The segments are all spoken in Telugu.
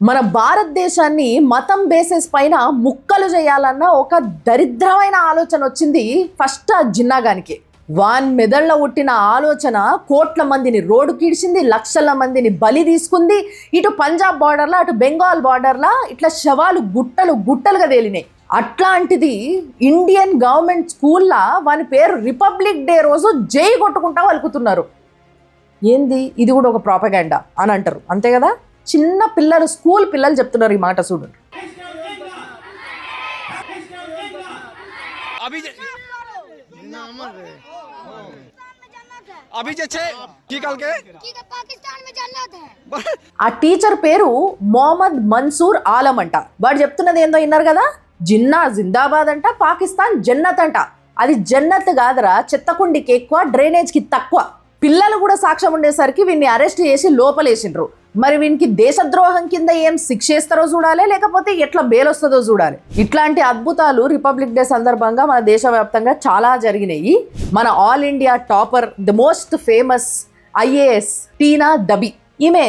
మన భారతదేశాన్ని మతం బేసిస్ పైన ముక్కలు చేయాలన్న ఒక దరిద్రమైన ఆలోచన వచ్చింది ఫస్ట్ ఆ జిన్నాగానికి. వాన్ మెదళ్ళ పుట్టిన ఆలోచన కోట్ల మందిని రోడ్డు కీడ్చింది, లక్షల మందిని బలి తీసుకుంది. ఇటు పంజాబ్ బార్డర్లా అటు బెంగాల్ బార్డర్లా ఇట్లా శవాలు గుట్టలు గుట్టలుగా తేలినాయి. అట్లాంటిది ఇండియన్ గవర్నమెంట్ స్కూల్లా వాని పేరు రిపబ్లిక్ డే రోజు జై కొట్టుకుంటా వలుకుతున్నారు. ఏంది ఇది కూడా ఒక ప్రాపగాండా అని అంటారు, అంతే కదా. చిన్న పిల్లలు, స్కూల్ పిల్లలు చెప్తున్నారు ఈ మాట. చూడండి. ఆ టీచర్ పేరు మొహమ్మద్ మన్సూర్ ఆలం అంట. వాడు చెప్తున్నది ఏందో విన్నారు కదా, జిన్నా జిందాబాద్ అంట, పాకిస్తాన్ జన్నత్ అంట. అది జన్నత్ కాదరా, చెత్తకుండికి ఎక్కువ, డ్రైనేజ్కి తక్కువ. పిల్లలు కూడా సాక్ష్యం ఉండేసరికి వీడిని అరెస్ట్ చేసి లోపలేసిండ్రు. మరి వీనికి దేశద్రోహం కింద ఏం శిక్ష చేస్తారో చూడాలి, లేకపోతే ఎట్లా బెయిల్ వస్తుందో చూడాలి. ఇట్లాంటి అద్భుతాలు రిపబ్లిక్ డే సందర్భంగా మన దేశవ్యాప్తంగా చాలా జరిగినాయి. మన all India topper, the most famous IAS Tina Dabi, ఈమె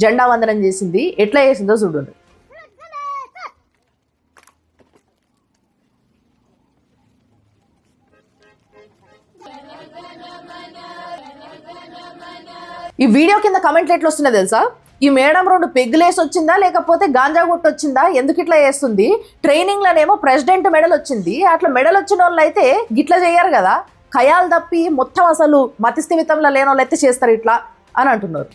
జెండా వందనం చేసింది. ఎట్లా చేసిందో చూడండి. ఈ వీడియో కింద కమెంట్లు ఎట్లా వస్తున్నాయి తెలుసా, ఈ మేడం 2 పెగ్గులేసి వచ్చిందా లేకపోతే గాంజా కొట్టి వచ్చిందా, ఎందుకు ఇట్లా చేస్తుంది. ట్రైనింగ్లోనేమో ప్రెసిడెంట్ మెడల్ వచ్చింది, అట్లా మెడల్ వచ్చిన వాళ్ళు అయితే గిట్లా చేయరు కదా. ఖయాలు తప్పి మొత్తం అసలు మతిస్థిమితంలో లేని వాళ్ళు అయితే చేస్తారు ఇట్లా అని అంటున్నారు.